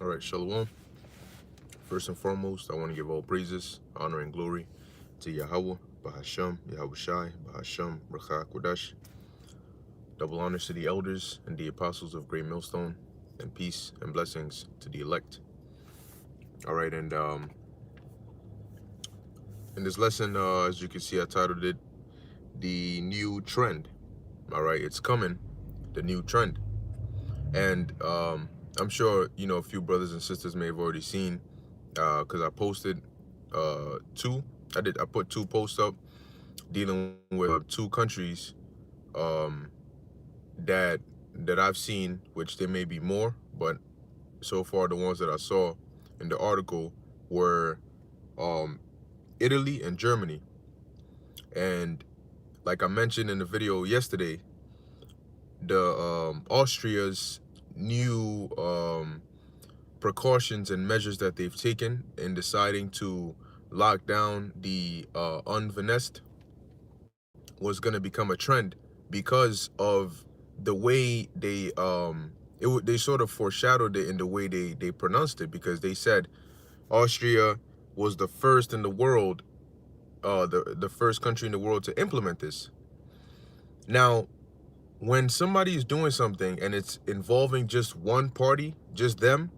All right, Shalom. First and foremost, I want to give all praises, honor, and glory to Yahweh, Bahasham, Yahweh Shai, Bahasham, Rakha Kodash. Double honors to the elders and the apostles of Great Millstone, and peace and blessings to the elect. All right, and in this lesson, as you can see, I titled it The New Trend. All right, it's coming, the new trend. And I'm sure, a few brothers and sisters may have already seen, because I posted two. I put two posts up dealing with two countries um, that I've seen, which there may be more, but so far the ones that I saw in the article were Italy and Germany. And like I mentioned in the video yesterday, the Austria's new precautions and measures that they've taken in deciding to lock down the UNVNEST was going to become a trend because of the way they sort of foreshadowed it in the way they pronounced it, because they said Austria was the first in the world, the first country in the world to implement this. Now, when somebody is doing something and it's involving just one party, just them,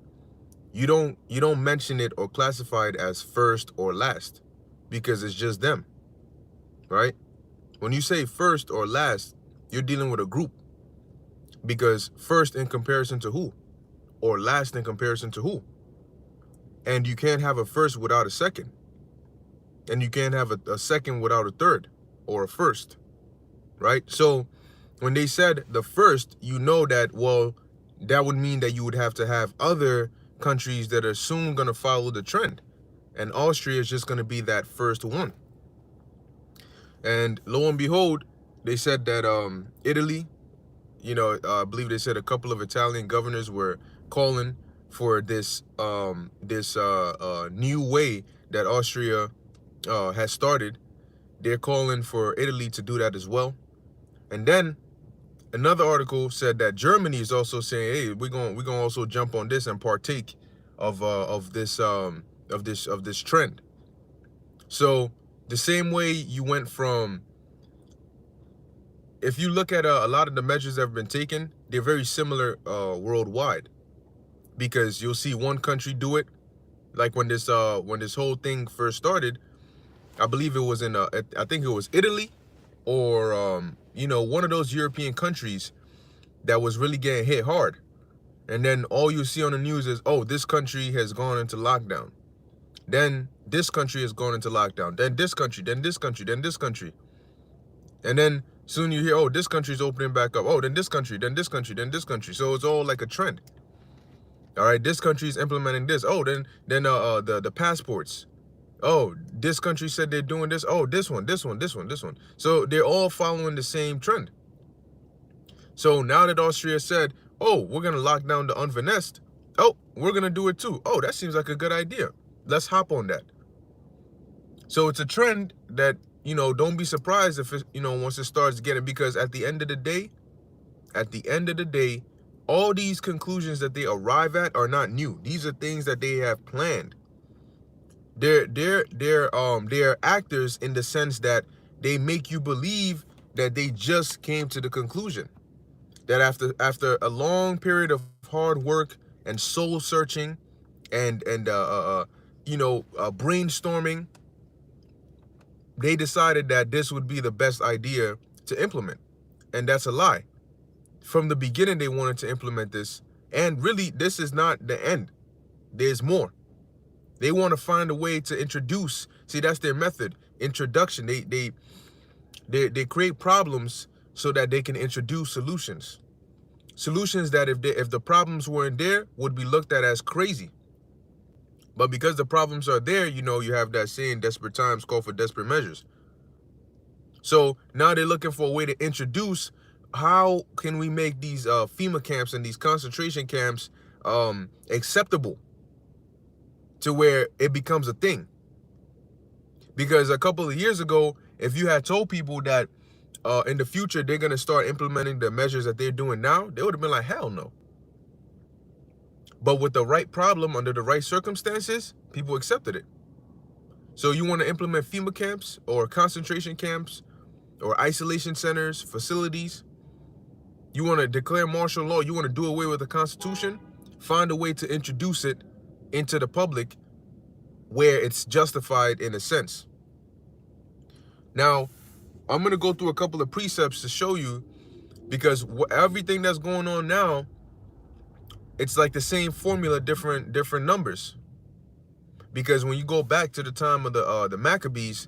you don't mention it or classify it as first or last, because it's just them, right? When you say first or last, you're dealing with a group, because first in comparison to who, or last in comparison to who? And you can't have a first without a second, and you can't have a second without a third or a first, right? So when they said the first, you know that, well, that would mean that you would have to have other countries that are soon going to follow the trend, and Austria is just going to be that first one. And lo and behold, they said that Italy, I believe they said a couple of Italian governors were calling for this new way that Austria has started. They're calling for Italy to do that as well. And then another article said that Germany is also saying, "Hey, we're gonna also jump on this and partake of this trend." So the same way you went from, if you look at a lot of the measures that have been taken, they're very similar worldwide, because you'll see one country do it, like when this whole thing first started. I believe it was I think it was Italy, or one of those European countries that was really getting hit hard. And then all you see on the news is, oh, this country has gone into lockdown. Then this country has gone into lockdown. Then this country, then this country, then this country. And then soon you hear, oh, this country is opening back up. Oh, then this country, then this country, then this country. So it's all like a trend. All right, this country is implementing this. Oh, then the passports. Oh, this country said they're doing this. Oh, this one, this one, this one, this one. So they're all following the same trend. So now that Austria said, oh, we're going to lock down the UNVNEST, oh, we're going to do it too. Oh, that seems like a good idea. Let's hop on that. So it's a trend that, don't be surprised if, once it starts getting, because at the end of the day, all these conclusions that they arrive at are not new. These are things that they have planned. They're actors, in the sense that they make you believe that they just came to the conclusion. That after a long period of hard work and soul searching and brainstorming, they decided that this would be the best idea to implement. And that's a lie. From the beginning, they wanted to implement this, and really, this is not the end. There's more. They want to find a way to introduce. See, that's their method. Introduction. They create problems so that they can introduce solutions. Solutions that if the problems weren't there, would be looked at as crazy. But because the problems are there, you have that saying, desperate times call for desperate measures. So now they're looking for a way to introduce, how can we make these FEMA camps and these concentration camps acceptable, to where it becomes a thing. Because a couple of years ago, if you had told people that in the future they're going to start implementing the measures that they're doing now, they would have been like, hell no. But with the right problem, under the right circumstances, people accepted it. So you want to implement FEMA camps or concentration camps or isolation centers, facilities. You want to declare martial law. You want to do away with the Constitution. Find a way to introduce it into the public where it's justified in a sense. Now, I'm going to go through a couple of precepts to show you, because everything that's going on now, it's like the same formula, different numbers. Because when you go back to the time of the Maccabees,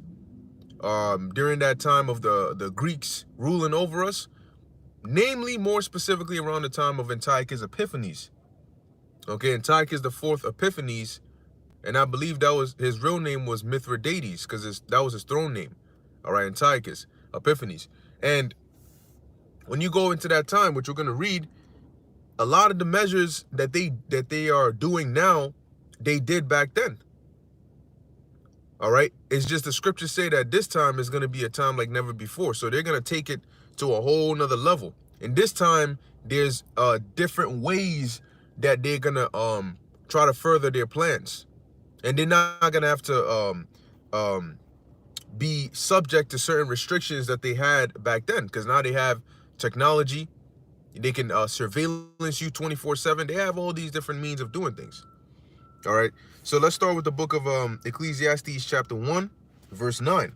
during that time of the Greeks ruling over us, namely more specifically around the time of Antiochus Epiphanes. Okay, Antiochus the fourth Epiphanes, and I believe that was his real name was Mithridates, because that was his throne name. All right, Antiochus Epiphanes. And when you go into that time, which we're going to read, a lot of the measures that they are doing now, they did back then. All right, it's just the scriptures say that this time is going to be a time like never before. So they're going to take it to a whole nother level. And this time, there's different ways that they're going to try to further their plans. And they're not going to have to be subject to certain restrictions that they had back then, because now they have technology. They can surveillance you 24/7. They have all these different means of doing things. All right, so let's start with the book of Ecclesiastes chapter 1, verse 9.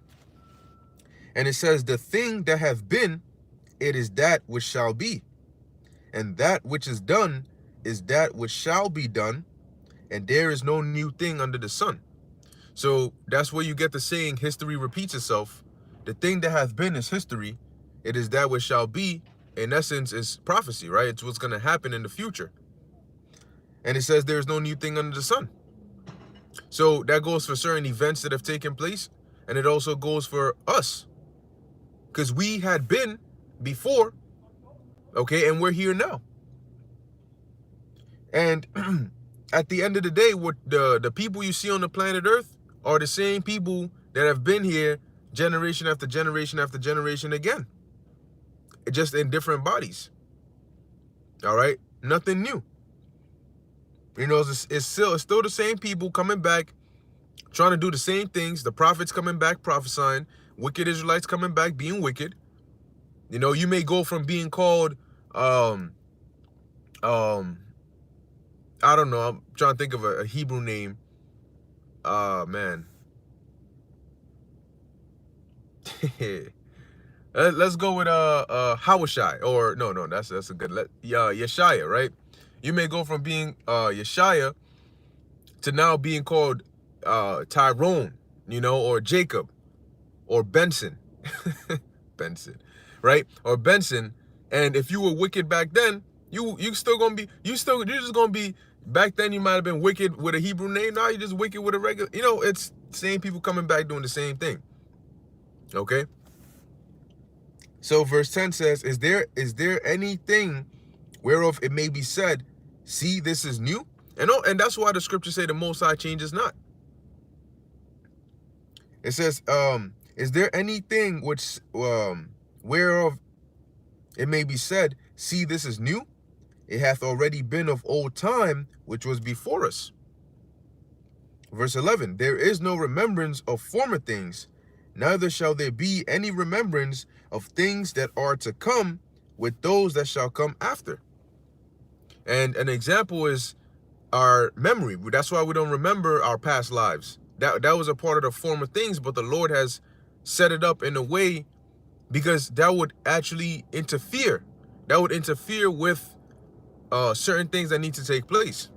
And it says, the thing that hath been, it is that which shall be. And that which is done is that which shall be done. And there is no new thing under the sun. So that's where you get the saying, history repeats itself. The thing that hath been is history. It is that which shall be, in essence, is prophecy, right? It's what's going to happen in the future. And it says there's no new thing under the sun. So that goes for certain events that have taken place. And it also goes for us. Because we had been before, okay, and we're here now. And at the end of the day, what the people you see on the planet Earth are the same people that have been here generation after generation after generation again. Just in different bodies. All right? Nothing new. You know, it's still the same people coming back, trying to do the same things. The prophets coming back prophesying. Wicked Israelites coming back being wicked. You know, you may go from being called, I don't know. I'm trying to think of a Hebrew name. Man. Let's go with Hawashai, or no, that's a good Yeshaya, right? You may go from being Yeshaya to now being called Tyrone, you know, or Jacob, or Benson. Benson, right? Or Benson. And if you were wicked back then, you're just gonna be, back then you might have been wicked with a Hebrew name. Now you're just wicked with a regular, you know, it's same people coming back doing the same thing. Okay. So verse 10 says, is there anything whereof it may be said, see, this is new? And that's why the scriptures say the Most High changes not. It says, is there anything which whereof it may be said, see, this is new? It hath already been of old time, which was before us. Verse 11, there is no remembrance of former things, neither shall there be any remembrance of things that are to come with those that shall come after. And an example is our memory. That's why we don't remember our past lives. That was a part of the former things, but the Lord has set it up in a way, because that would actually interfere. That would interfere with certain things that need to take place.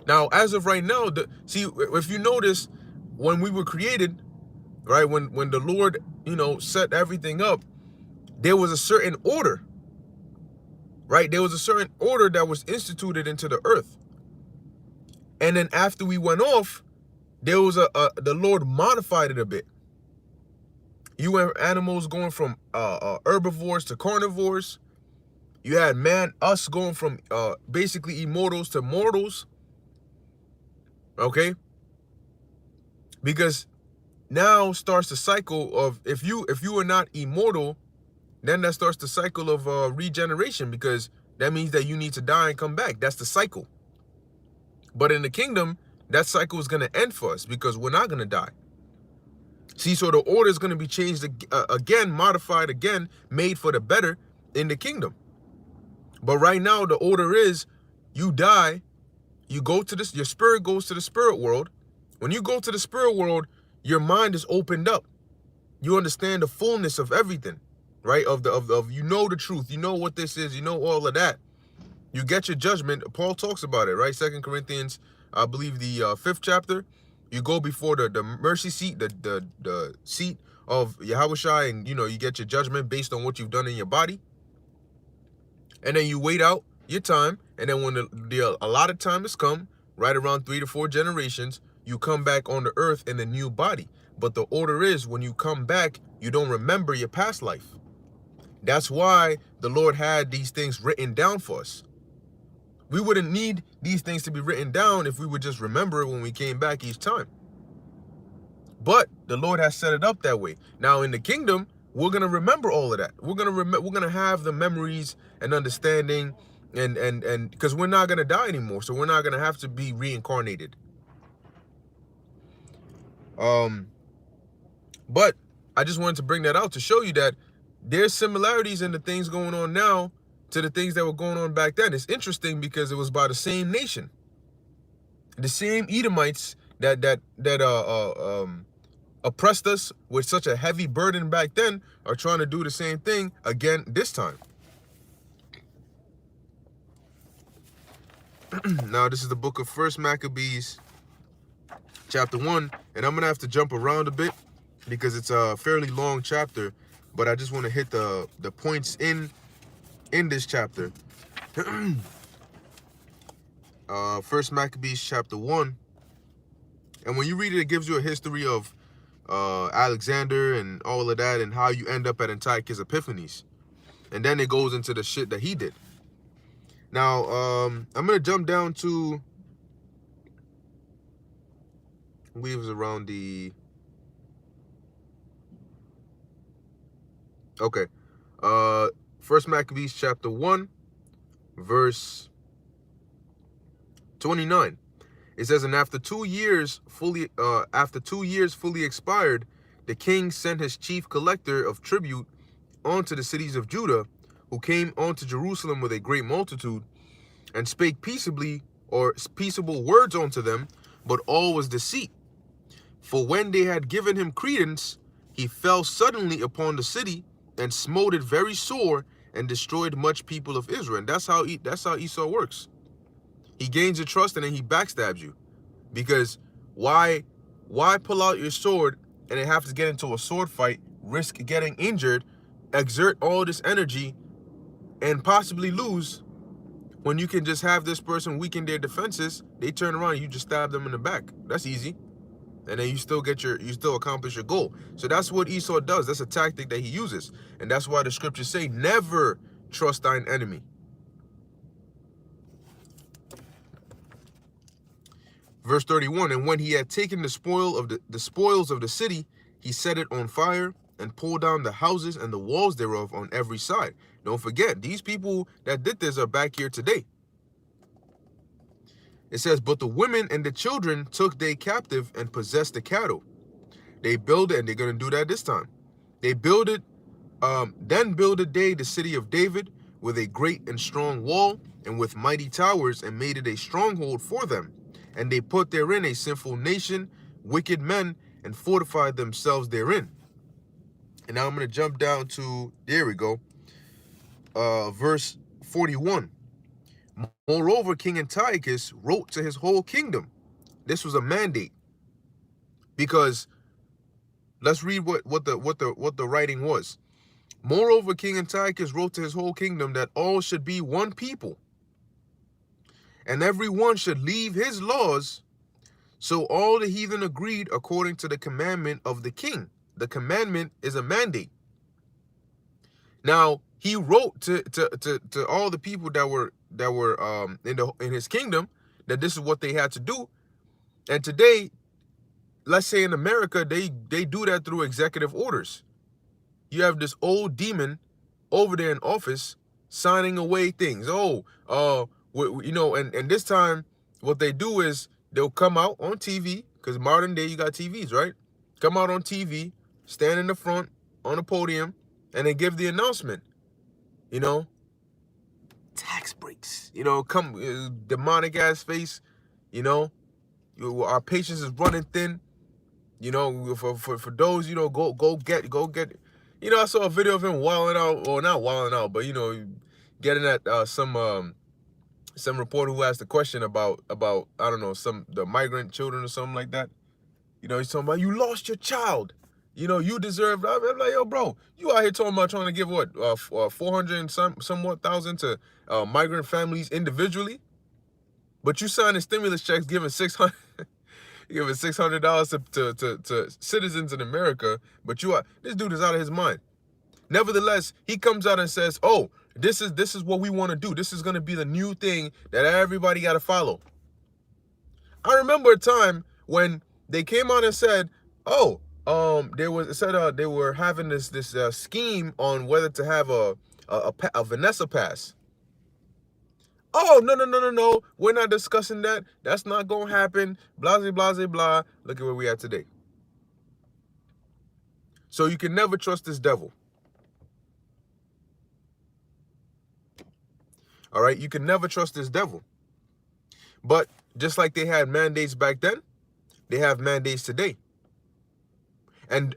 Now, as of right now, see, if you notice, when we were created, right, when the Lord, you know, set everything up, there was a certain order, right? There was a certain order that was instituted into the earth. And then after we went off, there was the Lord modified it a bit. You have animals going from herbivores to carnivores. You had us going from basically immortals to mortals. Okay? Because now starts the cycle of, if you are not immortal, then that starts the cycle of regeneration, because that means that you need to die and come back. That's the cycle. But in the kingdom, that cycle is going to end for us because we're not going to die. See, so the order is going to be changed again, modified again, made for the better in the kingdom. But right now, the order is you die, you go to this, your spirit goes to the spirit world. When you go to the spirit world, your mind is opened up. You understand the fullness of everything, right? Of you know the truth, you know what this is, you know all of that. You get your judgment. Paul talks about it, right? 2 Corinthians, I believe the 5th chapter. You go before the mercy seat, the seat of Yahushua, and you get your judgment based on what you've done in your body. And then you wait out your time, and then when the allotted time has come, right around 3 to 4 generations, you come back on the earth in a new body. But the order is when you come back, you don't remember your past life. That's why the Lord had these things written down for us. We wouldn't need these things to be written down if we would just remember it when we came back each time. But the Lord has set it up that way. Now in the kingdom, we're gonna remember all of that. We're gonna have the memories and understanding, and because we're not gonna die anymore, so we're not gonna have to be reincarnated. But I just wanted to bring that out to show you that there's similarities in the things going on now to the things that were going on back then. It's interesting because it was by the same nation, the same Edomites that oppressed us with such a heavy burden back then are trying to do the same thing again this time. Now this is the book of 1 Maccabees chapter 1, and I'm gonna have to jump around a bit because it's a fairly long chapter, but I just want to hit the points in this chapter. 1 Maccabees chapter 1, and when you read it, it gives you a history of Alexander and all of that, and how you end up at Antiochus Epiphanes, and then it goes into the shit that he did. Now I'm gonna jump down to, I believe it was around the, okay, 1 Maccabees chapter 1, verse 29. It says, and after 2 years fully expired, the king sent his chief collector of tribute unto the cities of Judah, who came unto Jerusalem with a great multitude, and spake peaceably, or peaceable words unto them, but all was deceit. For when they had given him credence, he fell suddenly upon the city, and smote it very sore, and destroyed much people of Israel. And that's how Esau works. He gains your trust and then he backstabs you. Because why pull out your sword and then have to get into a sword fight, risk getting injured, exert all this energy, and possibly lose, when you can just have this person weaken their defenses? They turn around and you just stab them in the back. That's easy. And then you still accomplish your goal. So that's what Esau does. That's a tactic that he uses. And that's why the scriptures say, never trust thine enemy. Verse 31, and when he had taken the spoils of the city, he set it on fire, and pulled down the houses and the walls thereof on every side. Don't forget, these people that did this are back here today. It says, but the women and the children took they captive and possessed the cattle. They build it, and they're going to do that this time. They builded, then builded they the city of David with a great and strong wall, and with mighty towers, and made it a stronghold for them. And they put therein a sinful nation, wicked men, and fortified themselves therein. And now I'm going to jump down to, there we go, verse 41. Moreover, King Antiochus wrote to his whole kingdom. This was a mandate, because let's read what the writing was. Moreover, King Antiochus wrote to his whole kingdom that all should be one people, and every one should leave his laws. So all the heathen agreed according to the commandment of the king. The commandment is a mandate. Now he wrote to all the people that were in his kingdom that this is what they had to do. And today, let's say in America, they do that through executive orders. You have this old demon over there in office signing away things. Oh, you know, and this time what they do is they'll come out on TV, because modern day you got TVs, right? Come out on TV, stand in the front on the podium, and they give the announcement. You know, tax breaks. You know, come demonic ass face. You know, our patience is running thin. You know, for those, you know, go get. You know, I saw a video of him wilding out, or not wilding out, but you know, getting at some reporter who asked a question about I don't know, the migrant children or something like that. You know, he's talking about, you lost your child. You know, you deserve. I'm like, yo, bro, you out here talking about trying to give what 400 and somewhat thousand to migrant families individually, but you signing stimulus checks giving 600. Giving $600 to citizens in America, but this dude is out of his mind. Nevertheless, he comes out and says, "Oh, this is what we want to do. This is going to be the new thing that everybody got to follow." I remember a time when they came out and said, "Oh, they were having this scheme on whether to have a Vanessa pass." Oh, no. We're not discussing that. That's not going to happen. Blah, blah, blah, blah. Look at where we are today. So you can never trust this devil. All right? You can never trust this devil. But just like they had mandates back then, they have mandates today. And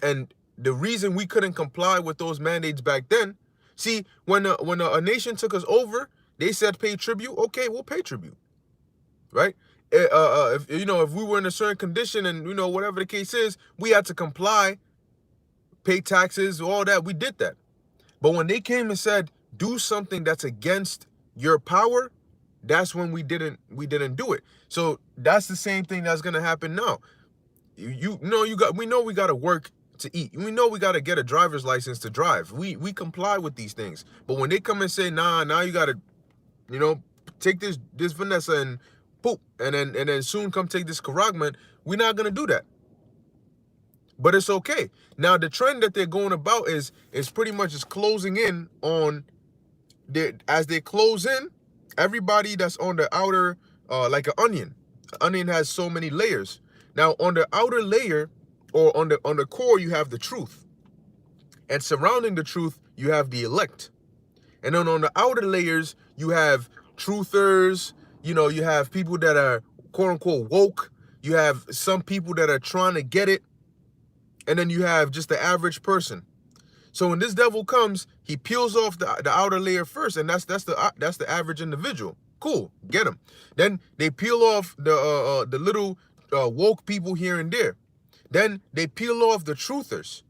the reason we couldn't comply with those mandates back then, see, when a nation took us over, they said pay tribute. Okay, we'll pay tribute, right? If we were in a certain condition and you know whatever the case is, we had to comply, pay taxes, all that. We did that. But when they came and said do something that's against your power, that's when we didn't do it. So that's the same thing that's gonna happen now. We know we gotta work to eat. We know we gotta get a driver's license to drive. We comply with these things. But when they come and say, nah, now you gotta, you know, take this Vanessa and poop, and then soon come take this Karagman, we're not gonna do that. But it's okay. Now the trend that they're going about is pretty much is closing in on as they close in, everybody that's on the outer, like an onion. An onion has so many layers. Now on the outer layer, or on the core, you have the truth, and surrounding the truth, you have the elect. And then on the outer layers, you have truthers. You know, you have people that are quote unquote woke. You have some people that are trying to get it, and then you have just the average person. So when this devil comes, he peels off the outer layer first, and that's the average individual. Cool, get him. Then they peel off the little woke people here and there. Then they peel off the truthers.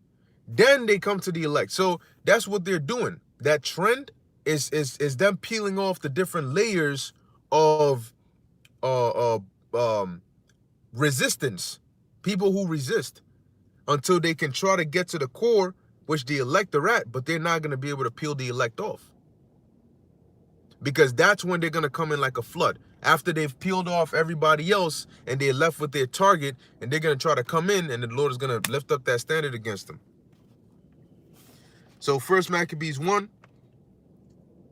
Then they come to the elect. So that's what they're doing. That trend is them peeling off the different layers of resistance, people who resist, until they can try to get to the core, which the elect are at, but they're not going to be able to peel the elect off. Because that's when they're going to come in like a flood. After they've peeled off everybody else and they're left with their target, and they're going to try to come in, and the Lord is going to lift up that standard against them. So 1 Maccabees 1,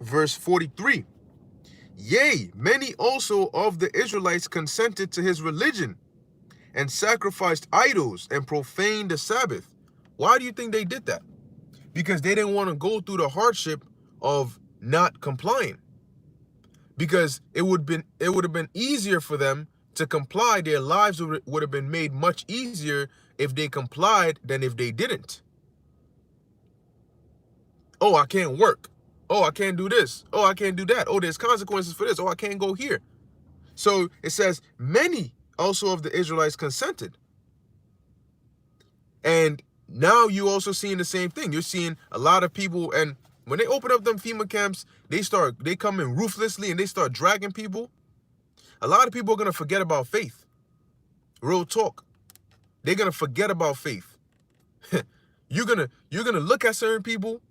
verse 43. Yea, many also of the Israelites consented to his religion and sacrificed idols and profaned the Sabbath. Why do you think they did that? Because they didn't want to go through the hardship of not complying. Because it would have been easier for them to comply. Their lives would have been made much easier if they complied than if they didn't. Oh, I can't work. Oh, I can't do this. Oh, I can't do that. Oh, there's consequences for this. Oh, I can't go here. So it says many also of the Israelites consented. And now you also seeing the same thing. You're seeing a lot of people, and when they open up them FEMA camps, they come in ruthlessly and they start dragging people. A lot of people are gonna forget about faith. Real talk. They're gonna forget about faith. You're gonna look at certain people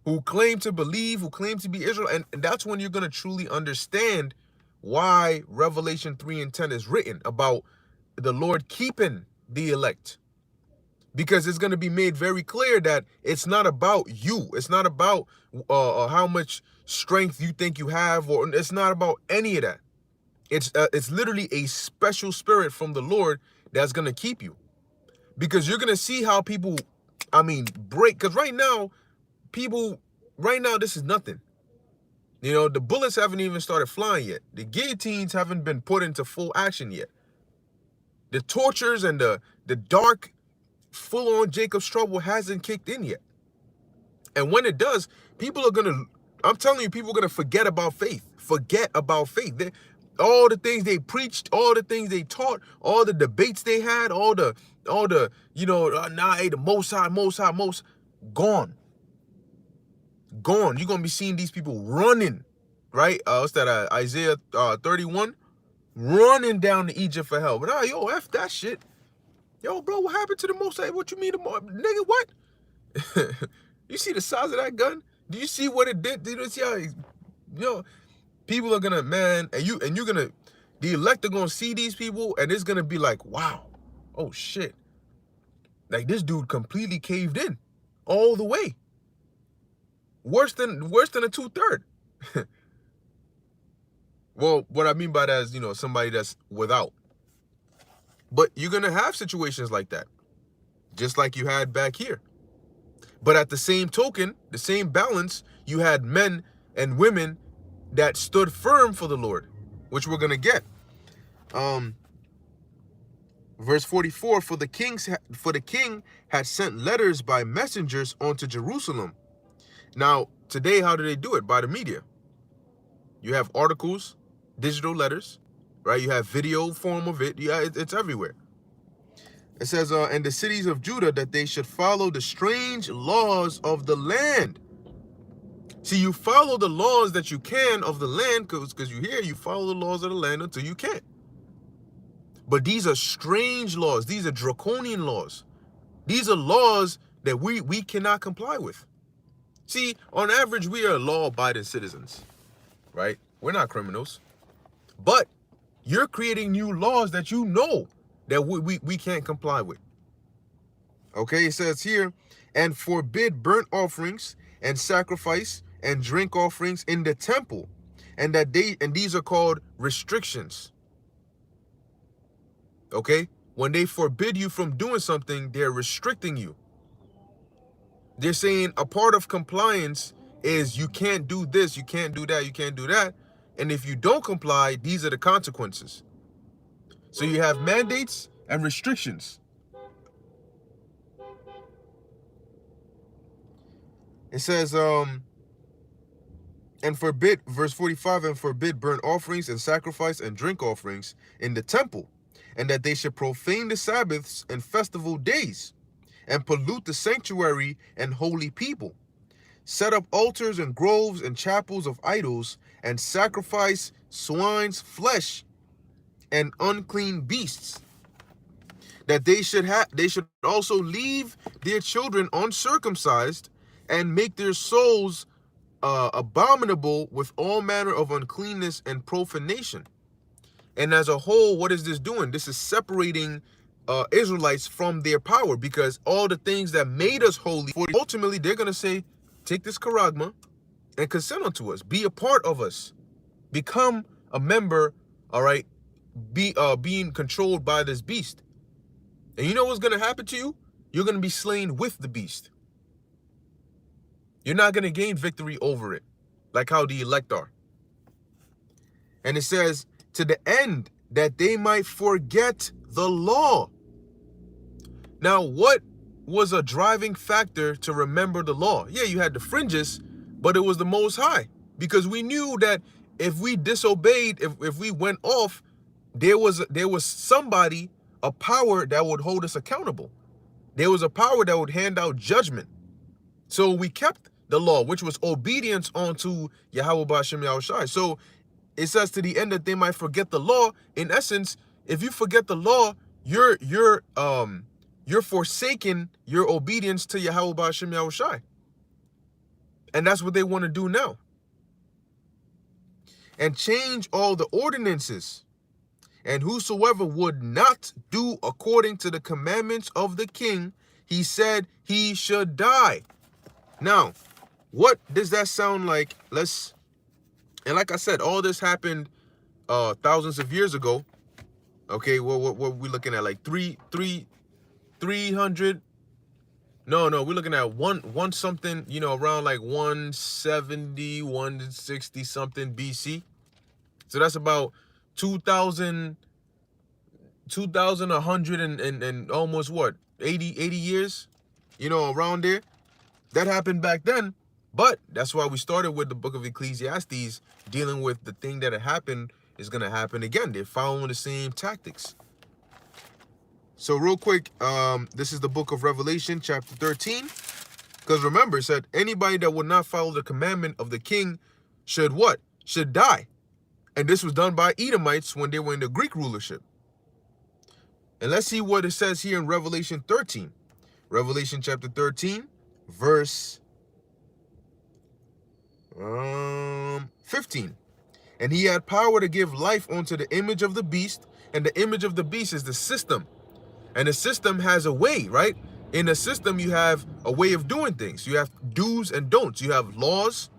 who claim to believe, who claim to be Israel, and that's when you're gonna truly understand why Revelation 3 and 10 is written about the Lord keeping the elect. Because it's going to be made very clear that it's not about you. It's not about how much strength you think you have, or it's not about any of that. It's literally a special spirit from the Lord that's gonna keep you, because you're gonna see how people, I mean, break. Because right now, this is nothing. You know, the bullets haven't even started flying yet. The guillotines haven't been put into full action yet. The tortures and the dark, full-on Jacob's trouble hasn't kicked in yet. And when it does, people are gonna, I'm telling you, people are gonna forget about faith. Forget about faith. All the things they preached, all the things they taught, all the debates they had, all the, you know, the most high, gone. Gone. You're gonna be seeing these people running, right? What's that? Isaiah 31, running down to Egypt for help. But yo, F that shit. Yo, bro, what happened to the Most High? What you mean, nigga? What? You see the size of that gun? Do you see what it did? Do you see how, people are gonna, man, and you're gonna, the elect are gonna see these people, and it's gonna be like, wow, oh shit, like this dude completely caved in, all the way. Worse than a 2/3. Well, what I mean by that is, you know, somebody that's without. But you're gonna have situations like that, just like you had back here. But at the same token, the same balance, you had men and women that stood firm for the Lord, which we're gonna get. Verse 44: for the king had sent letters by messengers onto Jerusalem. Now, today, how do they do it? By the media. You have articles, digital letters, right? You have video form of it. Yeah, it's everywhere. It says, in the cities of Judah, that they should follow the strange laws of the land. See, you follow the laws that you can of the land, because you follow the laws of the land until you can't. But these are strange laws. These are draconian laws. These are laws that we cannot comply with. See, on average, we are law-abiding citizens, right? We're not criminals. But you're creating new laws that you know that we can't comply with. Okay, it says here, and forbid burnt offerings and sacrifice and drink offerings in the temple, and these are called restrictions. Okay? When they forbid you from doing something, they're restricting you. They're saying a part of compliance is you can't do this, you can't do that, you can't do that. And if you don't comply, these are the consequences. So you have mandates and restrictions. It says, and forbid, verse 45, and forbid burnt offerings and sacrifice and drink offerings in the temple, and that they should profane the Sabbaths and festival days, and pollute the sanctuary and holy people, set up altars and groves and chapels of idols, and sacrifice swine's flesh and unclean beasts. That they should also leave their children uncircumcised, and make their souls abominable with all manner of uncleanness and profanation. And as a whole, what is this doing? This is separating Israelites from their power, because all the things that made us holy, ultimately they're going to say, take this charagma and consent unto us, be a part of us, become a member, all right, being controlled by this beast. And you know what's going to happen to you? You're going to be slain with the beast. You're not going to gain victory over it, like how the elect are. And it says, to the end that they might forget the law. Now, what was a driving factor to remember the law? Yeah, you had the fringes, but it was the Most High. Because we knew that if we disobeyed, if we went off, there was somebody, a power that would hold us accountable. There was a power that would hand out judgment. So we kept the law, which was obedience unto Yahweh B'Hashem Yahushai. So it says to the end that they might forget the law. In essence, if you forget the law, you're forsaking your obedience to Yahweh B'Hashem Yahushai. And that's what they want to do now. And change all the ordinances. And whosoever would not do according to the commandments of the king, he said he should die. Now, what does that sound like? Let's And like I said, all this happened thousands of years ago. Okay, what we looking at? Like 300. No, we're looking at one something, you know, around like 170, 160 something BC. So that's about 2000, 2100 and almost what, 80 years, you know, around there. That happened back then. But that's why we started with the book of Ecclesiastes, dealing with the thing that had happened is going to happen again. They're following the same tactics. So real quick, this is the book of Revelation, chapter 13. Because remember, it said anybody that would not follow the commandment of the king should what? Should die. And this was done by Edomites when they were in the Greek rulership. And let's see what it says here in Revelation 13. Revelation chapter 13, verse 15. And he had power to give life unto the image of the beast. And the image of the beast is the system. And the system has a way, right? In the system, you have a way of doing things. You have do's and don'ts. You have laws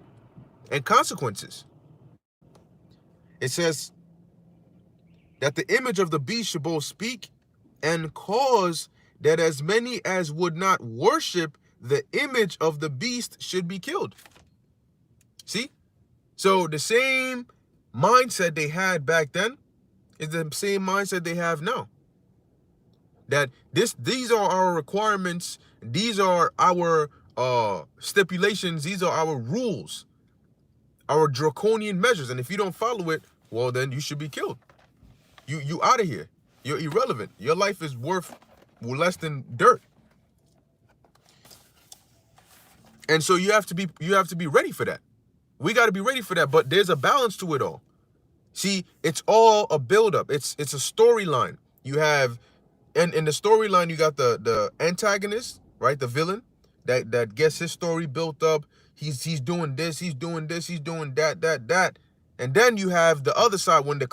and consequences. It says that the image of the beast should both speak and cause that as many as would not worship the image of the beast should be killed. See? So the same mindset they had back then is the same mindset they have now. That these are our requirements, these are our stipulations, these are our rules, our draconian measures. And if you don't follow it, well, then you should be killed. You out of here. You're irrelevant. Your life is worth less than dirt. And so you have to be ready for that. We got to be ready for that. But there's a balance to it all. See, it's all a buildup. It's a storyline. You have, and in the storyline, you got the antagonist, right? The villain that gets his story built up. He's doing this, he's doing this, he's doing that. And then you have the other side when the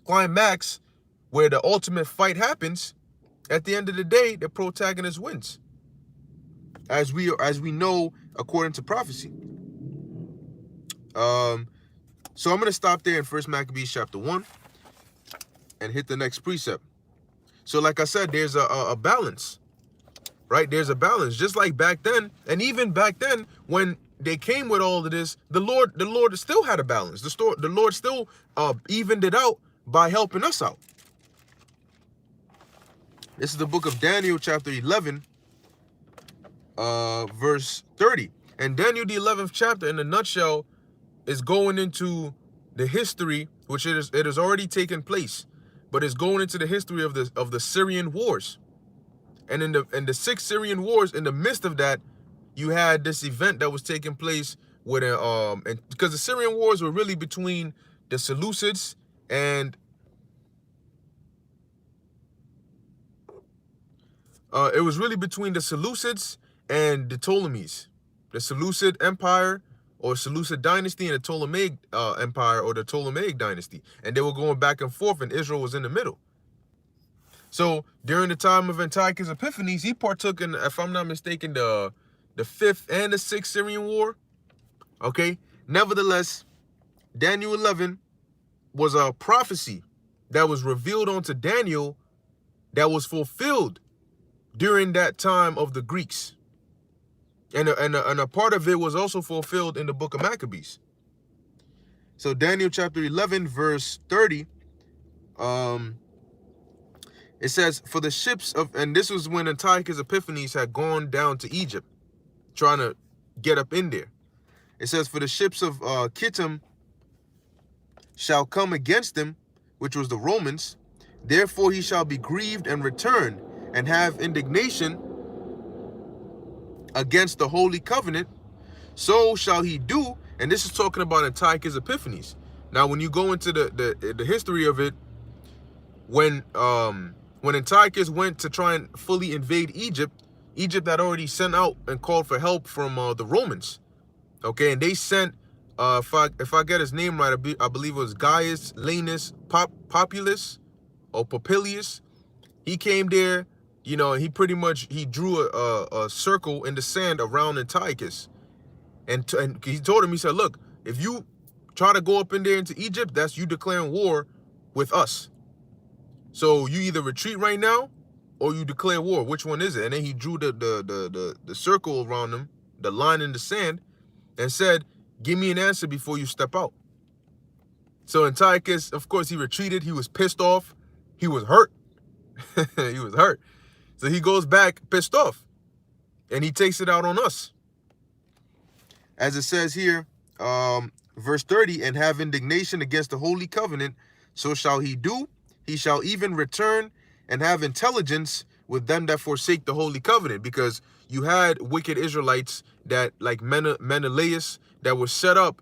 climax, where the ultimate fight happens. At the end of the day, the protagonist wins, as we know according to prophecy. So I'm going to stop there in 1 Maccabees chapter 1 and hit the next precept. So like I said, there's a balance, right? There's a balance, just like back then. And even back then, when they came with all of this, the Lord still had a balance. The Lord still evened it out by helping us out. This is the book of Daniel chapter 11, verse 30. And Daniel, the 11th chapter, in a nutshell, is going into the history, which it has already taken place, but it's going into the history of the Syrian wars. And in the 6 Syrian wars, in the midst of that, you had this event that was taking place with and because the Syrian wars were really between the Seleucids and it was really between the Seleucids and the Ptolemies. The Seleucid Empire or Seleucid dynasty and the Ptolemaic Empire or the Ptolemaic dynasty. And they were going back and forth, and Israel was in the middle. So during the time of Antiochus Epiphanes, he partook in, if I'm not mistaken, the 5th and the 6th Syrian war. Okay. Nevertheless, Daniel 11 was a prophecy that was revealed unto Daniel that was fulfilled during that time of the Greeks. And a part of it was also fulfilled in the book of Maccabees. So Daniel chapter 11, verse 30, it says, for the ships of, and this was when Antiochus Epiphanes had gone down to Egypt, trying to get up in there. It says, for the ships of Kittim shall come against him, which was the Romans. Therefore he shall be grieved and return and have indignation against the holy covenant. So shall he do. And this is talking about Antiochus Epiphanes. Now, when you go into the history of it, when Antiochus went to try and fully invade Egypt, Egypt had already sent out and called for help from the Romans. Okay, and they sent, if I get his name right, I believe it was Gaius Laelius Populus or Popilius. He came there, you know, he drew a circle in the sand around Antiochus. And he told him, he said, look, If you try to go up in there into Egypt, that's you declaring war with us. So you either retreat right now or you declare war. Which one is it? And then he drew the circle around them, the line in the sand, and said, give me an answer before you step out. So Antiochus, of course, he retreated. He was pissed off. He was hurt. He was hurt. So he goes back pissed off. And he takes it out on us. As it says here, verse 30, and have indignation against the holy covenant, so shall he do. He shall even return and have intelligence with them that forsake the holy covenant. Because you had wicked Israelites that, like Menelaus, that were set up,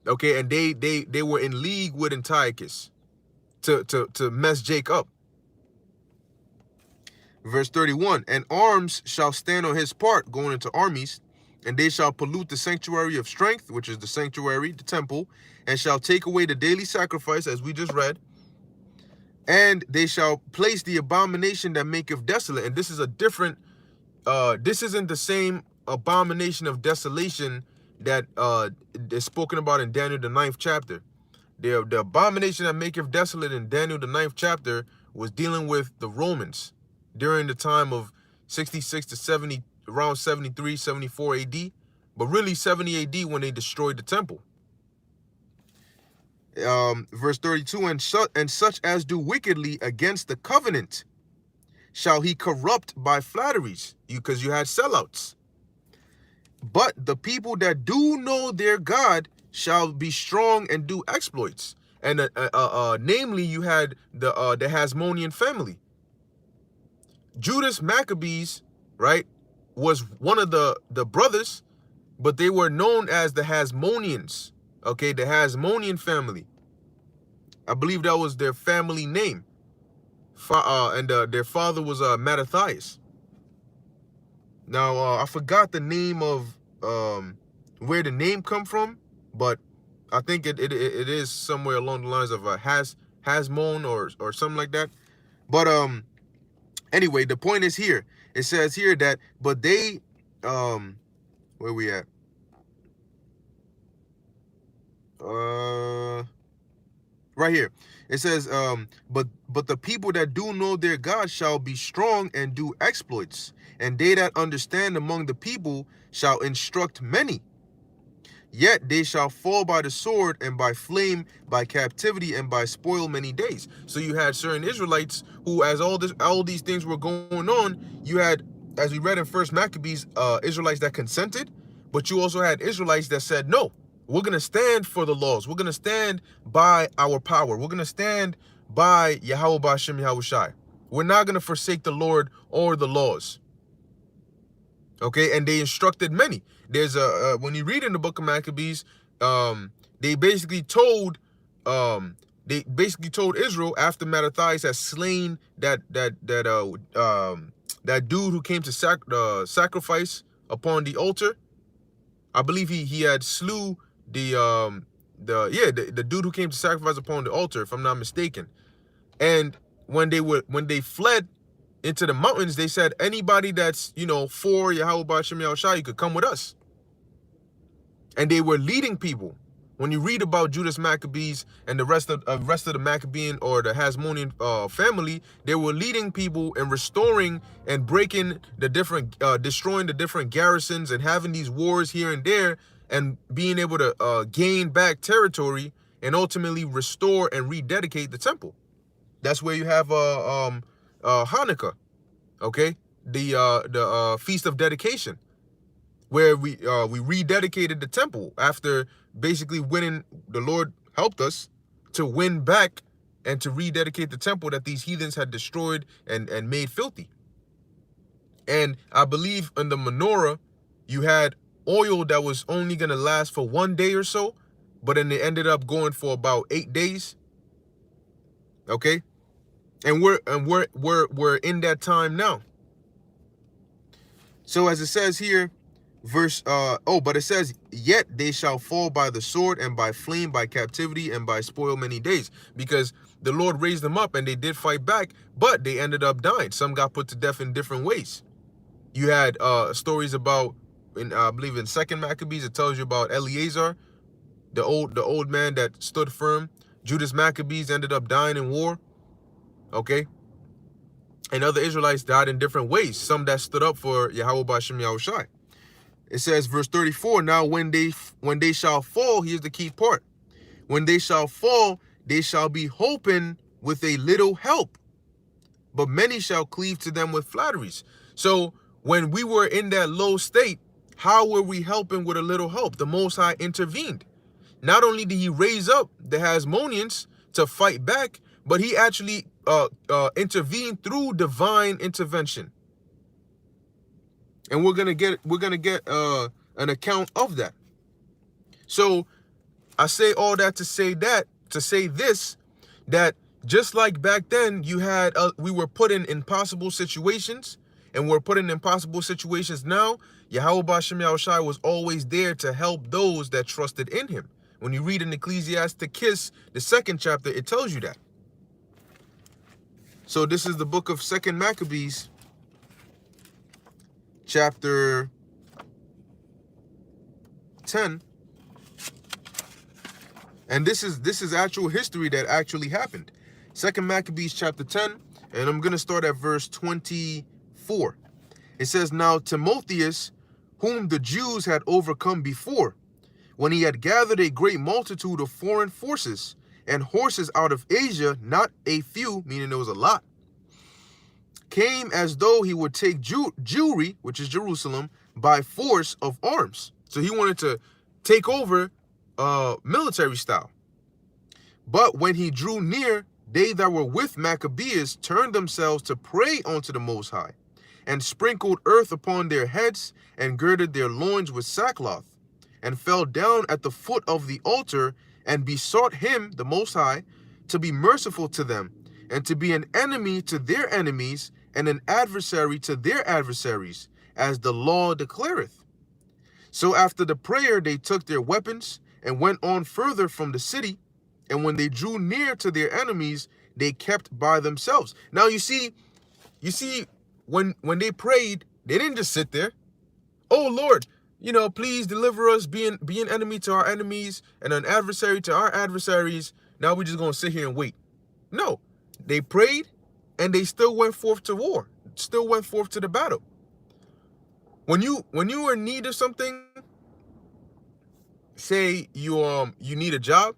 okay, and they were in league with Antiochus to mess Jake up. Verse 31, and arms shall stand on his part, going into armies, and they shall pollute the sanctuary of strength, which is the sanctuary, the temple, and shall take away the daily sacrifice, as we just read. And they shall place the abomination that maketh desolate. And this is a different, this isn't the same abomination of desolation that is spoken about in Daniel, the 9th chapter. The abomination that maketh desolate in Daniel, the 9th chapter, was dealing with the Romans during the time of 66 to 70, around 73, 74 AD, but really 70 AD when they destroyed the temple. Verse 32, and such as do wickedly against the covenant shall he corrupt by flatteries, because you had sellouts. But the people that do know their God shall be strong and do exploits. And namely, you had the Hasmonean family. Judas Maccabees, right, was one of the brothers, but they were known as the Hasmoneans. Okay, the Hasmonean family. I believe that was their family name. And their father was Mattathias. Now, I forgot the name of where the name come from, but I think it is somewhere along the lines of Hasmon or something like that. But anyway, the point is here. It says here that, but they, where we at? Right here. It says, but the people that do know their God shall be strong and do exploits, and they that understand among the people shall instruct many. Yet they shall fall by the sword and by flame, by captivity, and by spoil many days. So you had certain Israelites who, as all these things were going on, you had, as we read in First Maccabees, Israelites that consented, but you also had Israelites that said, no, we're going to stand for the laws. We're going to stand by our power. We're going to stand by Yahweh B'Shem Yahushai. We're not going to forsake the Lord or the laws. Okay, and they instructed many. There's when you read in the book of Maccabees, they basically told Israel after Mattathias had slain that dude who came to sacrifice upon the altar. I believe he had slew the dude who came to sacrifice upon the altar, if I'm not mistaken. And when they fled into the mountains, they said, anybody that's, for Yahweh B'Shem Yahushai, you could come with us. And they were leading people. When you read about Judas Maccabees and the rest of the Maccabean or the Hasmonean family, they were leading people and restoring and breaking the different, destroying the different garrisons and having these wars here and there and being able to gain back territory and ultimately restore and rededicate the temple. That's where you have Hanukkah, okay, the Feast of Dedication, where we rededicated the temple after basically winning. The Lord helped us to win back and to rededicate the temple that these heathens had destroyed and made filthy. And I believe in the menorah, you had oil that was only going to last for 1 day or so, but then it ended up going for about 8 days. Okay, and we're in that time now. So as it says here, but it says, yet they shall fall by the sword and by flame, by captivity, and by spoil many days, because the Lord raised them up and they did fight back, but they ended up dying. Some got put to death in different ways. You had stories about, I believe in 2nd Maccabees, it tells you about Eleazar, the old man that stood firm. Judas Maccabees ended up dying in war. Okay. And other Israelites died in different ways. Some that stood up for Yahweh Ba'Shem Yahushai. It says, verse 34, now when they shall fall, here's the key part. When they shall fall, they shall be hoping with a little help, but many shall cleave to them with flatteries. So when we were in that low state, how were we helping with a little help? The Most High intervened. Not only did he raise up the Hasmoneans to fight back, but he actually intervened through divine intervention. And we're gonna get an account of that. So I say all that to say this, that just like back then you had we were put in impossible situations, and we're put in impossible situations now. Yahweh Ba'Shem Yahushai was always there to help those that trusted in him. When you read in Ecclesiasticus, the 2nd chapter, it tells you that. So this is the book of 2nd Maccabees, chapter 10. And this is actual history that actually happened. 2nd Maccabees chapter 10, and I'm going to start at verse 24. It says, now Timotheus, whom the Jews had overcome before, when he had gathered a great multitude of foreign forces and horses out of Asia, not a few, meaning there was a lot, came as though he would take Jewry, which is Jerusalem, by force of arms. So he wanted to take over military style. But when he drew near, they that were with Maccabeus turned themselves to pray unto the Most High, and sprinkled earth upon their heads, and girded their loins with sackcloth, and fell down at the foot of the altar, and besought him, the Most High, to be merciful to them, and to be an enemy to their enemies, and an adversary to their adversaries, as the law declareth. So after the prayer they took their weapons, and went on further from the city, and when they drew near to their enemies, they kept by themselves. Now you see, when they prayed, they didn't just sit there. Oh Lord, please deliver us, be an enemy to our enemies and an adversary to our adversaries. Now we're just gonna sit here and wait. No, they prayed, and they still went forth to war, still went forth to the battle. When you are in need of something, say you need a job,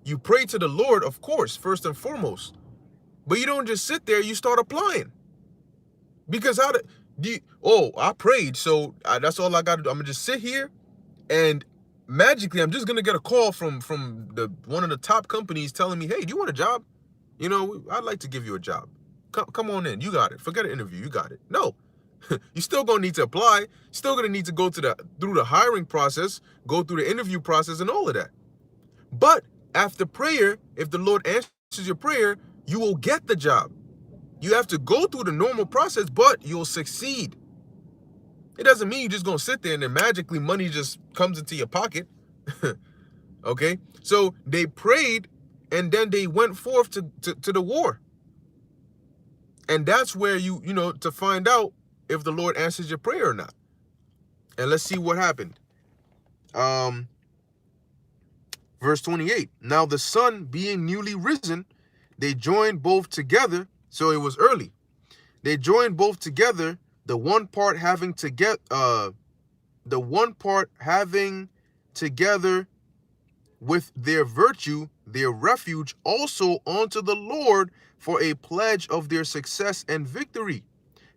you pray to the Lord, of course, first and foremost. But you don't just sit there, you start applying. Because I prayed, so that's all I got to do. I'm going to just sit here, and magically I'm just going to get a call from one of the top companies telling me, hey, do you want a job? I'd like to give you a job. Come on in. You got it. Forget an interview. You got it. No. You're still going to need to apply. Still going to need to go through the hiring process, go through the interview process and all of that. But after prayer, if the Lord answers your prayer, you will get the job. You have to go through the normal process, but you'll succeed. It doesn't mean you're just going to sit there and then magically money just comes into your pocket. Okay? So they prayed, and then they went forth to the war. And that's where to find out if the Lord answers your prayer or not. And let's see what happened. Verse 28. Now the sun being newly risen, they joined both together. So it was early. They joined both together, the one part having together with their virtue, their refuge, also unto the Lord for a pledge of their success and victory.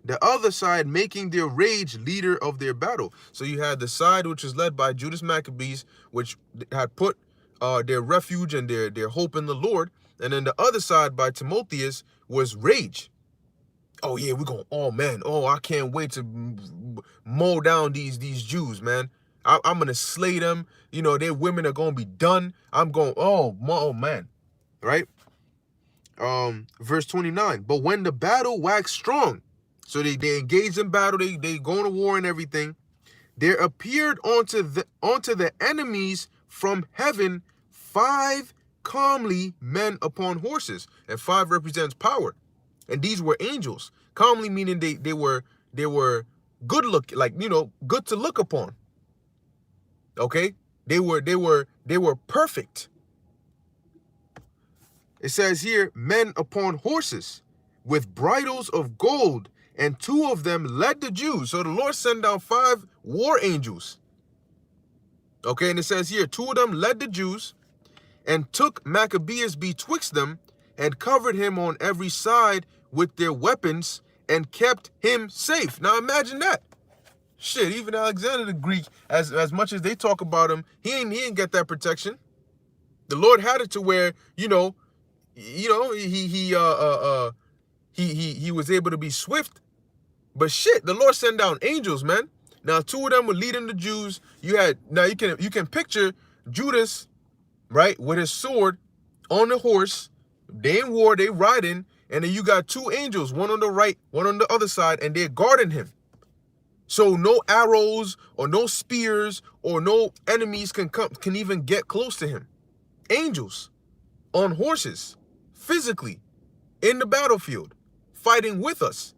The other side making their rage leader of their battle. So you had the side which is led by Judas Maccabees, which had put their refuge and their hope in the Lord. And then the other side by Timotheus was rage. Oh yeah, we're going, oh man, oh, I can't wait to mow down these Jews, man. I'm going to slay them. Their women are going to be done. I'm going, oh man. Right? Verse 29. But when the battle waxed strong, so they engaged in battle, they go to war and everything, there appeared unto the enemies from heaven 5 calmly men upon horses. And 5 represents power. And these were angels. Calmly meaning they were good look, like, good to look upon. Okay? They were perfect. It says here, men upon horses with bridles of gold, and 2 of them led the Jews. So the Lord sent down 5 war angels. Okay, and it says here, 2 of them led the Jews, and took Maccabeus betwixt them, and covered him on every side with their weapons, and kept him safe. Now imagine that. Shit, even Alexander the Greek, as much as they talk about him, he ain't get that protection. The Lord had it to where, he was able to be swift. But shit, the Lord sent down angels, man. Now 2 of them were leading the Jews. You can picture Judas, right, with his sword on the horse. They in war, they riding, and then you got 2 angels, one on the right, one on the other side, and they're guarding him. So no arrows or no spears or no enemies can even get close to him. Angels on horses, physically, in the battlefield, fighting with us.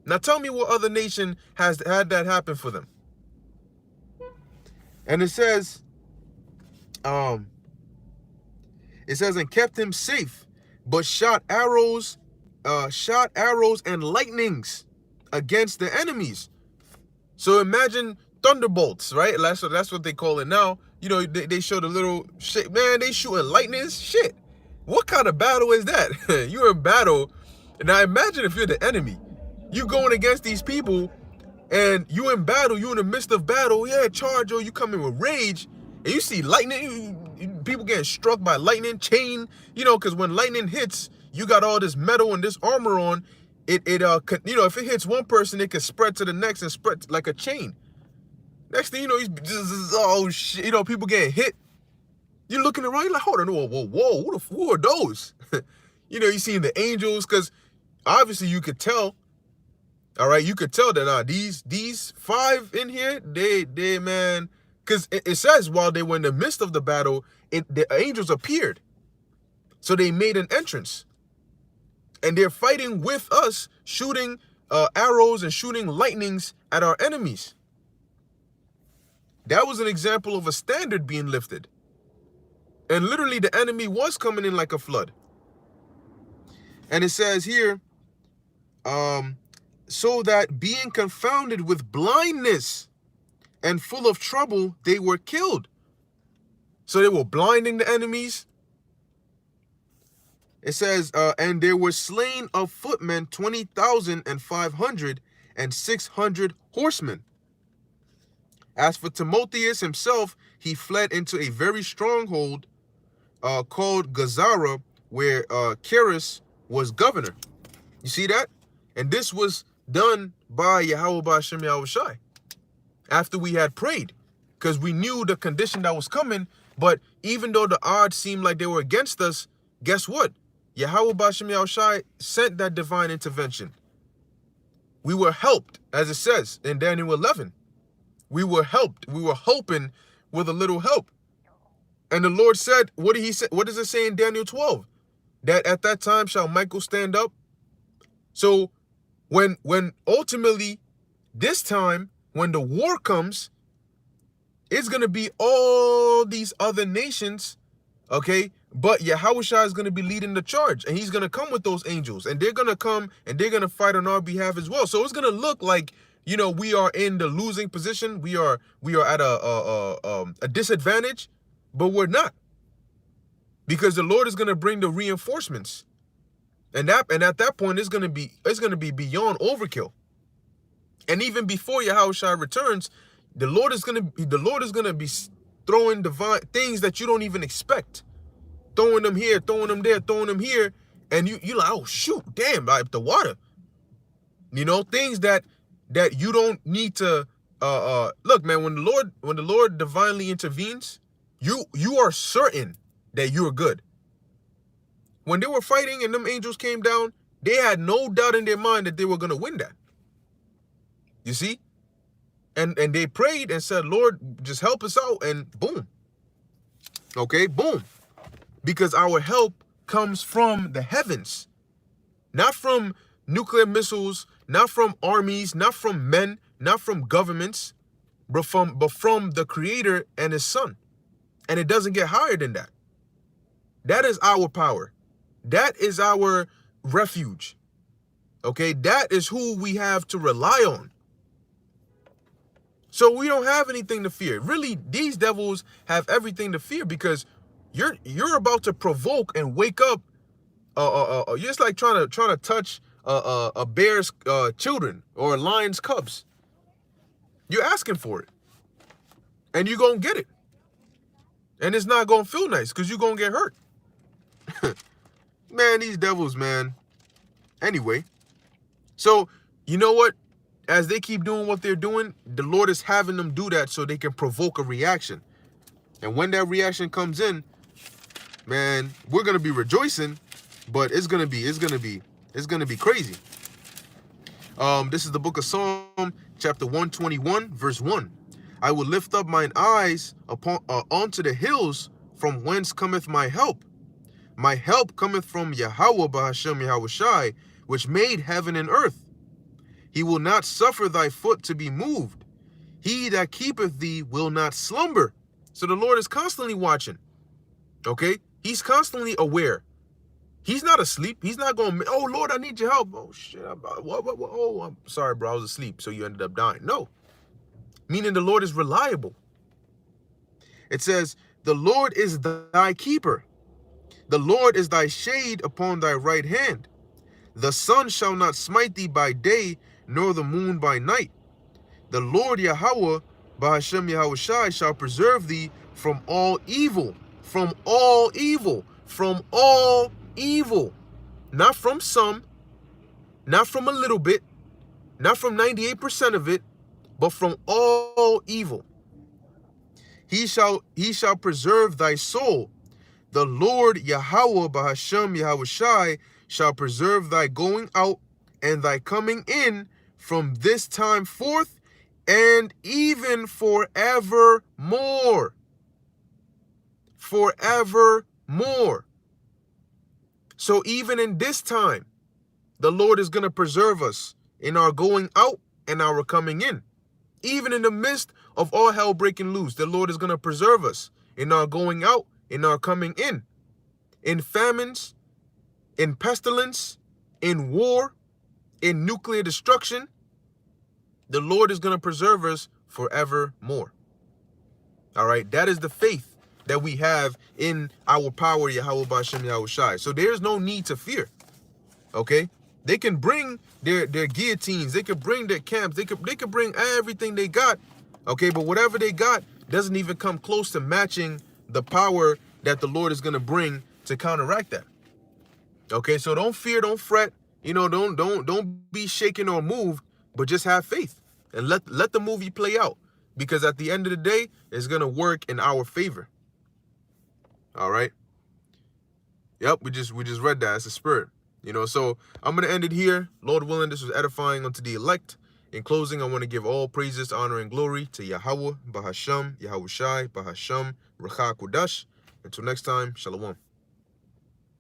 Now tell me what other nation has had that happen for them. And it says, and kept him safe, but shot arrows and lightnings against the enemies. So imagine thunderbolts, right? That's what they call it now. They show the little shit, man. They shooting lightnings, shit. What kind of battle is that? You're in battle. Now imagine if you're the enemy. You going against these people, and you in battle. You in the midst of battle. Yeah, charge, or you come in with rage, and you see lightning. People getting struck by lightning, chain. Because when lightning hits, you got all this metal and this armor on. If it hits one person, it can spread to the next and spread like a chain. Next thing you know, oh shit, people getting hit. You're looking around, you're like, hold on, whoa, who are those? You seen the angels, because obviously you could tell. All right, you could tell that these 5 in here, they man, because it says while they were in the midst of the battle, the angels appeared. So they made an entrance. And they're fighting with us, shooting arrows and shooting lightnings at our enemies. That was an example of a standard being lifted. And literally the enemy was coming in like a flood. And it says here, so that being confounded with blindness and full of trouble, they were killed. So they were blinding the enemies. It says, and there were slain of footmen 20,500 and 600 horsemen. As for Timotheus himself, he fled into a very stronghold called Gazara, where Charis was governor. You see that? And this was done by Yahweh Ba'ashem Yahushai after we had prayed, because we knew the condition that was coming. But even though the odds seemed like they were against us, guess what? Yahweh Ba'ashem Yahushai sent that divine intervention. We were helped, as it says in Daniel 11. We were helped. We were hoping with a little help. And the Lord said, what did he say? What does it say in Daniel 12? That at that time shall Michael stand up. So when ultimately this time, when the war comes, it's going to be all these other nations, okay? But Yahushua is going to be leading the charge, and he's going to come with those angels, and they're going to come and they're going to fight on our behalf as well. So it's going to look like, we are in the losing position. We are at a disadvantage, but we're not, because the Lord is going to bring the reinforcements, and at that point it's going to be beyond overkill. And even before Yahushua returns, the Lord is going to be throwing divine things that you don't even expect. Throwing them here, throwing them there, throwing them here. And you're like, oh, shoot, damn, like the water. Things that you don't need to, look, man, when the Lord divinely intervenes, you are certain that you are good. When they were fighting and them angels came down, they had no doubt in their mind that they were going to win that. You see? And they prayed and said, Lord, just help us out. And boom. Okay, boom. Because our help comes from the heavens, not from nuclear missiles, not from armies, not from men, not from governments. but from the Creator and His Son. And it doesn't get higher than that. That is our power. That is our refuge. Okay, that is who we have to rely on. So we don't have anything to fear. Really, these devils have everything to fear, because you're about to provoke and wake up. You're just like trying to touch a bear's children or a lion's cubs. You're asking for it, and you're gonna get it, and it's not gonna feel nice because you're gonna get hurt. Man, these devils, man. Anyway, so you know what? As they keep doing what they're doing, the Lord is having them do that so they can provoke a reaction. And when that reaction comes in, man, we're gonna be rejoicing, but it's gonna be crazy. This is the book of Psalm, chapter 121, verse 1. I will lift up mine eyes upon onto the hills, from whence cometh my help. My help cometh from Yahweh Bahashem Yahushai, which made heaven and earth. He will not suffer thy foot to be moved. He that keepeth thee will not slumber. So the Lord is constantly watching. Okay? He's constantly aware. He's not asleep. He's not going, oh, Lord, I need your help. Oh, shit. Oh, I'm sorry, bro. I was asleep, so you ended up dying. No. Meaning the Lord is reliable. It says, the Lord is thy keeper. The Lord is thy shade upon thy right hand. The sun shall not smite thee by day, nor the moon by night. The Lord Yahweh, Bahashem Yahushai, shall preserve thee from all evil. From all evil. From all evil. Not from some, not from a little bit, not from 98% of it, but from all evil. He shall preserve thy soul. The Lord Yahweh Bahashem Yahushai shall preserve thy going out and thy coming in from this time forth and even forevermore. Forevermore. So even in this time, the Lord is going to preserve us in our going out and our coming in. Even in the midst of all hell breaking loose, the Lord is going to preserve us in our going out, in our coming in famines, in pestilence, in war, in nuclear destruction. The Lord is going to preserve us forevermore. All right, that is the faith that we have in our power, Yahweh Bashem Yahushai. So there's no need to fear. Okay, they can bring their guillotines, they could bring their camps, they could bring everything they got. Okay, but whatever they got doesn't even come close to matching the power that the Lord is going to bring to counteract that. Okay, so don't fear, don't fret, don't be shaken or moved, but just have faith and let the movie play out, because at the end of the day, it's going to work in our favor. All right. Yep, we just read that. It's a spirit. So I'm going to end it here. Lord willing, this was edifying unto the elect. In closing, I want to give all praises, honor, and glory to Yahweh, Bahashem, Yahushai, Bahashem, Racha Kudash. Until next time, Shalom.